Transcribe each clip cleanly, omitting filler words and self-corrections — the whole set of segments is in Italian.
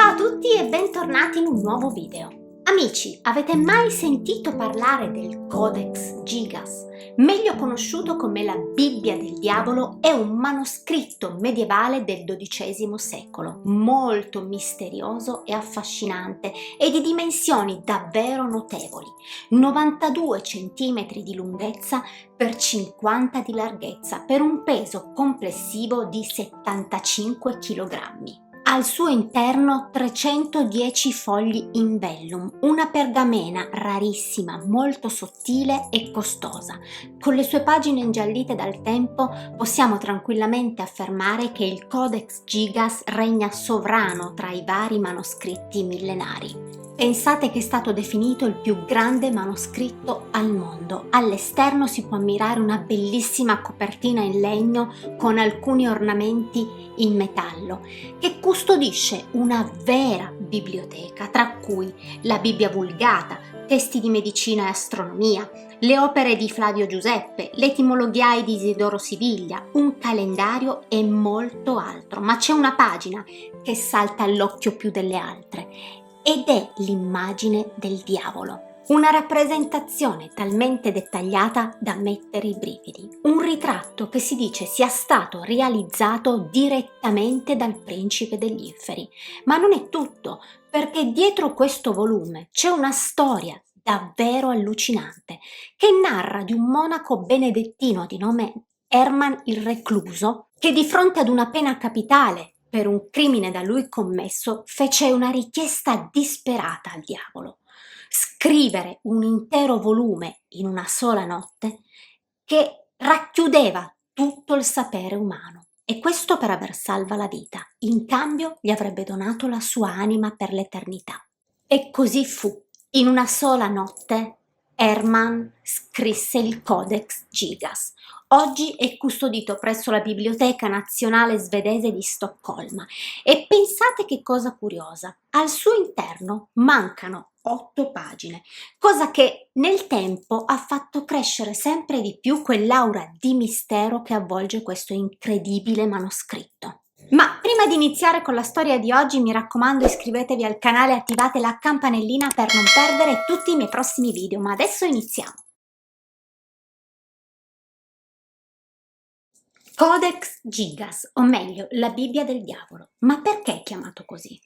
Ciao a tutti e bentornati in un nuovo video. Amici, avete mai sentito parlare del Codex Gigas? Meglio conosciuto come la Bibbia del Diavolo, è un manoscritto medievale del XII secolo, molto misterioso e affascinante e di dimensioni davvero notevoli, 92 cm di lunghezza per 50 di larghezza, per un peso complessivo di 75 kg. Al suo interno 310 fogli in vellum, una pergamena rarissima, molto sottile e costosa. Con le sue pagine ingiallite dal tempo possiamo tranquillamente affermare che il Codex Gigas regna sovrano tra i vari manoscritti millenari. Pensate che è stato definito il più grande manoscritto al mondo. All'esterno si può ammirare una bellissima copertina in legno con alcuni ornamenti in metallo che custodisce una vera biblioteca, tra cui la Bibbia Vulgata, testi di medicina e astronomia, le opere di Flavio Giuseppe, l'Etimologiae di Isidoro Siviglia, un calendario e molto altro. Ma c'è una pagina che salta all'occhio più delle altre ed è l'immagine del diavolo. Una rappresentazione talmente dettagliata da mettere i brividi. Un ritratto che si dice sia stato realizzato direttamente dal principe degli inferi. Ma non è tutto, perché dietro questo volume c'è una storia davvero allucinante che narra di un monaco benedettino di nome Erman il Recluso che di fronte ad una pena capitale per un crimine da lui commesso fece una richiesta disperata al diavolo: scrivere un intero volume in una sola notte che racchiudeva tutto il sapere umano, e questo per aver salva la vita. In cambio gli avrebbe donato la sua anima per l'eternità. E così fu. In una sola notte Hermann scrisse il Codex Gigas. Oggi è custodito presso la Biblioteca Nazionale Svedese di Stoccolma e pensate che cosa curiosa, al suo interno mancano 8 pagine, cosa che nel tempo ha fatto crescere sempre di più quell'aura di mistero che avvolge questo incredibile manoscritto. Ma prima di iniziare con la storia di oggi, mi raccomando, iscrivetevi al canale e attivate la campanellina per non perdere tutti i miei prossimi video. Ma adesso iniziamo! Codex Gigas, o meglio, la Bibbia del Diavolo. Ma perché è chiamato così?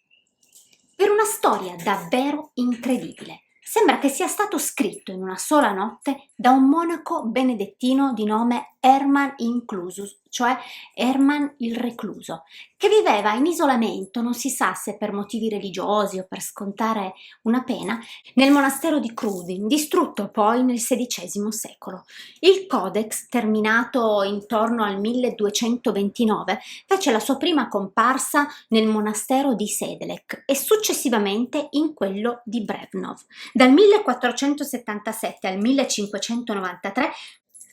Per una storia davvero incredibile. Sembra che sia stato scritto in una sola notte da un monaco benedettino di nome Herman Inclusus, cioè Herman il Recluso, che viveva in isolamento, non si sa se per motivi religiosi o per scontare una pena, nel monastero di Crudin, distrutto poi nel XVI secolo. Il Codex, terminato intorno al 1229, fece la sua prima comparsa nel monastero di Sedelec e successivamente in quello di Brevnov. Dal 1477 al 1593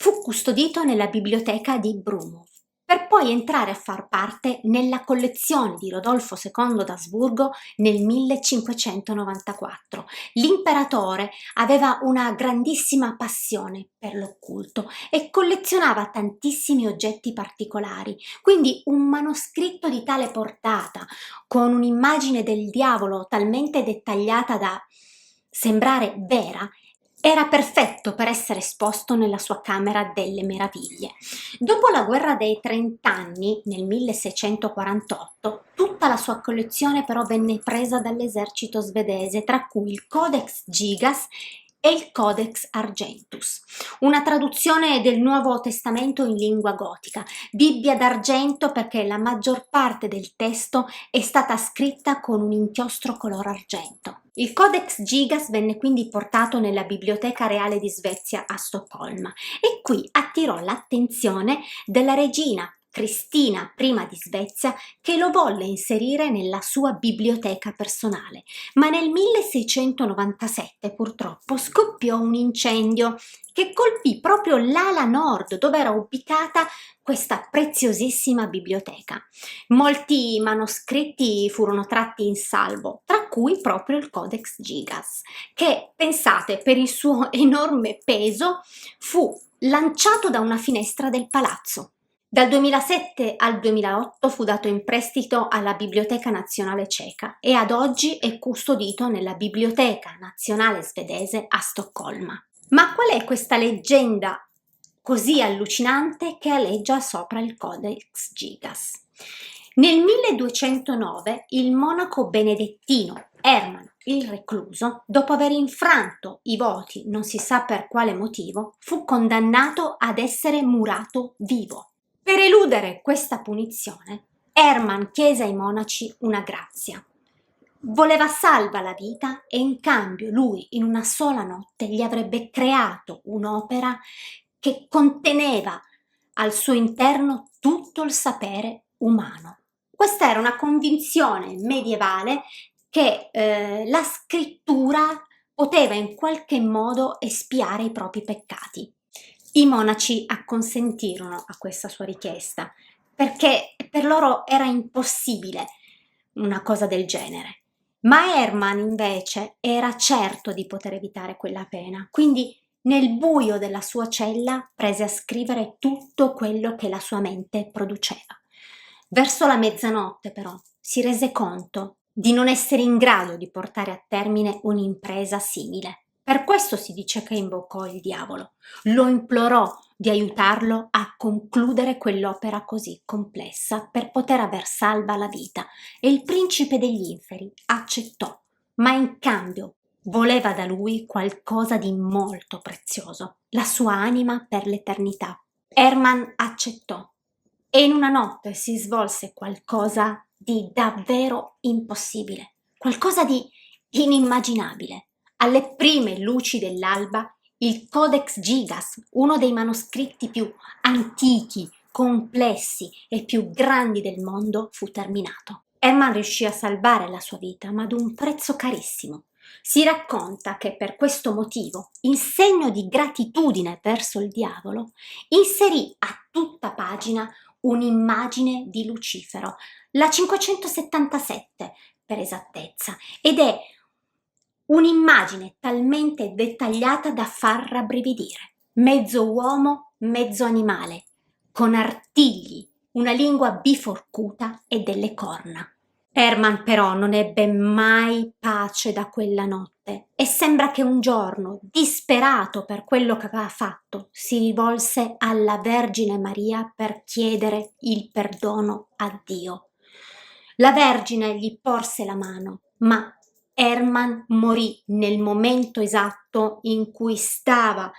fu custodito nella biblioteca di Brumov, per poi entrare a far parte nella collezione di Rodolfo II d'Asburgo nel 1594. L'imperatore aveva una grandissima passione per l'occulto e collezionava tantissimi oggetti particolari, quindi un manoscritto di tale portata, con un'immagine del diavolo talmente dettagliata da sembrare vera, era perfetto per essere esposto nella sua Camera delle Meraviglie. Dopo la guerra dei 30 anni, nel 1648, tutta la sua collezione però venne presa dall'esercito svedese, tra cui il Codex Gigas e il Codex Argentus, una traduzione del Nuovo Testamento in lingua gotica, Bibbia d'argento perché la maggior parte del testo è stata scritta con un inchiostro color argento. Il Codex Gigas venne quindi portato nella Biblioteca Reale di Svezia a Stoccolma e qui attirò l'attenzione della regina Cristina I di Svezia, che lo volle inserire nella sua biblioteca personale, ma nel 1697 purtroppo scoppiò un incendio che colpì proprio l'ala nord dove era ubicata questa preziosissima biblioteca. Molti manoscritti furono tratti in salvo, tra cui proprio il Codex Gigas, che, pensate, per il suo enorme peso fu lanciato da una finestra del palazzo. Dal 2007 al 2008 fu dato in prestito alla Biblioteca Nazionale Ceca e ad oggi è custodito nella Biblioteca Nazionale Svedese a Stoccolma. Ma qual è questa leggenda così allucinante che aleggia sopra il Codex Gigas? Nel 1209 il monaco benedettino Hermann il Recluso, dopo aver infranto i voti, non si sa per quale motivo, fu condannato ad essere murato vivo. Per eludere questa punizione, Hermann chiese ai monaci una grazia. Voleva salva la vita e in cambio lui in una sola notte gli avrebbe creato un'opera che conteneva al suo interno tutto il sapere umano. Questa era una convinzione medievale che la scrittura poteva in qualche modo espiare i propri peccati. I monaci acconsentirono a questa sua richiesta perché per loro era impossibile una cosa del genere. Ma Hermann invece era certo di poter evitare quella pena, quindi nel buio della sua cella prese a scrivere tutto quello che la sua mente produceva. Verso la mezzanotte però si rese conto di non essere in grado di portare a termine un'impresa simile. Per questo si dice che invocò il diavolo, lo implorò di aiutarlo a concludere quell'opera così complessa per poter aver salva la vita e il principe degli inferi accettò, ma in cambio voleva da lui qualcosa di molto prezioso, la sua anima per l'eternità. Hermann accettò e in una notte si svolse qualcosa di davvero impossibile, qualcosa di inimmaginabile. Alle prime luci dell'alba, il Codex Gigas, uno dei manoscritti più antichi, complessi e più grandi del mondo, fu terminato. Hermann riuscì a salvare la sua vita, ma ad un prezzo carissimo. Si racconta che per questo motivo, in segno di gratitudine verso il diavolo, inserì a tutta pagina un'immagine di Lucifero, la 577 per esattezza, ed è un'immagine talmente dettagliata da far rabbrividire. Mezzo uomo, mezzo animale, con artigli, una lingua biforcuta e delle corna. Hermann però non ebbe mai pace da quella notte e sembra che un giorno, disperato per quello che aveva fatto, si rivolse alla Vergine Maria per chiedere il perdono a Dio. La Vergine gli porse la mano, ma Hermann morì nel momento esatto in cui stava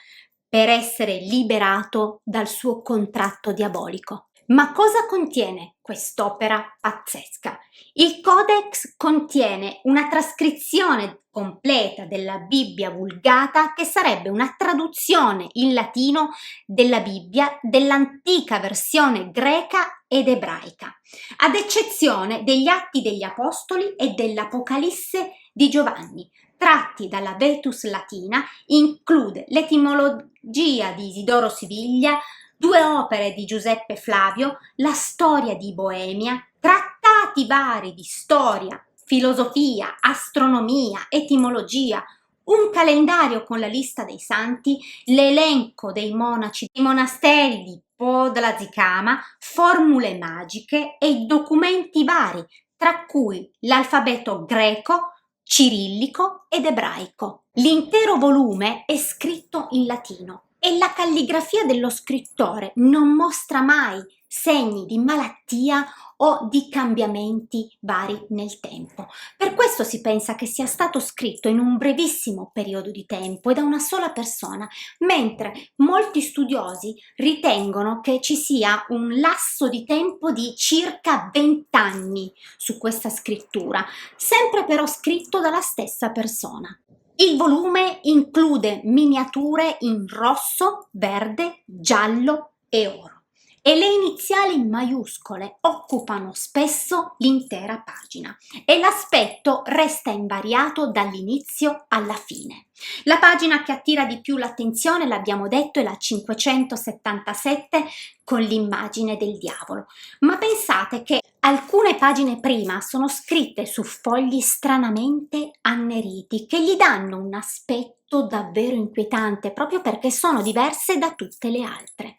per essere liberato dal suo contratto diabolico. Ma cosa contiene quest'opera pazzesca? Il Codex contiene una trascrizione completa della Bibbia Vulgata, che sarebbe una traduzione in latino della Bibbia dell'antica versione greca ed ebraica, ad eccezione degli Atti degli Apostoli e dell'Apocalisse di Giovanni, tratti dalla Vetus Latina. Include l'etimologia di Isidoro Siviglia, 2 opere di Giuseppe Flavio, la storia di Boemia, trattati vari di storia, filosofia, astronomia, etimologia, un calendario con la lista dei santi, l'elenco dei monaci dei monasteri di Podlazicama, formule magiche e documenti vari, tra cui l'alfabeto greco, cirillico ed ebraico. L'intero volume è scritto in latino e la calligrafia dello scrittore non mostra mai segni di malattia o di cambiamenti vari nel tempo. Per questo si pensa che sia stato scritto in un brevissimo periodo di tempo e da una sola persona, mentre molti studiosi ritengono che ci sia un lasso di tempo di circa 20 anni su questa scrittura, sempre però scritto dalla stessa persona. Il volume include miniature in rosso, verde, giallo e oro e le iniziali maiuscole occupano spesso l'intera pagina e l'aspetto resta invariato dall'inizio alla fine. La pagina che attira di più l'attenzione, l'abbiamo detto, è la 577 con l'immagine del diavolo, ma pensate che alcune pagine prima sono scritte su fogli stranamente anneriti che gli danno un aspetto davvero inquietante proprio perché sono diverse da tutte le altre.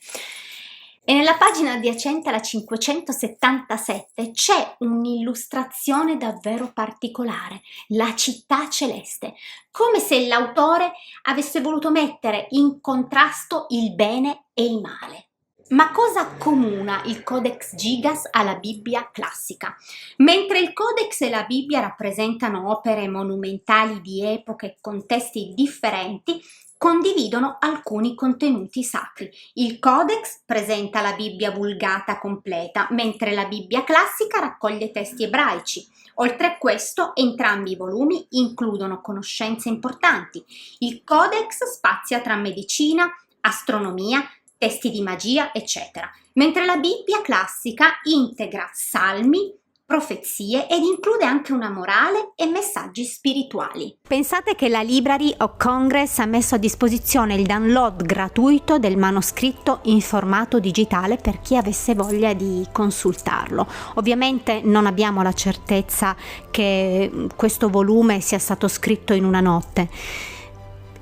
E nella pagina adiacente alla 577 c'è un'illustrazione davvero particolare, la città celeste, come se l'autore avesse voluto mettere in contrasto il bene e il male. Ma cosa accomuna il Codex Gigas alla Bibbia classica? Mentre il Codex e la Bibbia rappresentano opere monumentali di epoche e contesti differenti, condividono alcuni contenuti sacri. Il Codex presenta la Bibbia vulgata completa, mentre la Bibbia classica raccoglie testi ebraici. Oltre a questo, entrambi i volumi includono conoscenze importanti. Il Codex spazia tra medicina, astronomia, testi di magia, eccetera, mentre la Bibbia classica integra salmi, profezie ed include anche una morale e messaggi spirituali. Pensate che la Library of Congress ha messo a disposizione il download gratuito del manoscritto in formato digitale per chi avesse voglia di consultarlo. Ovviamente non abbiamo la certezza che questo volume sia stato scritto in una notte.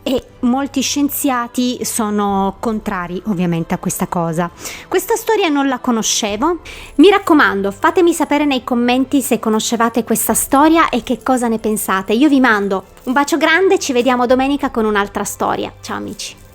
E molti scienziati sono contrari ovviamente a questa cosa. Questa storia non la conoscevo. Mi raccomando, fatemi sapere nei commenti se conoscevate questa storia e che cosa ne pensate. Io vi mando un bacio grande, ci vediamo domenica con un'altra storia. Ciao amici.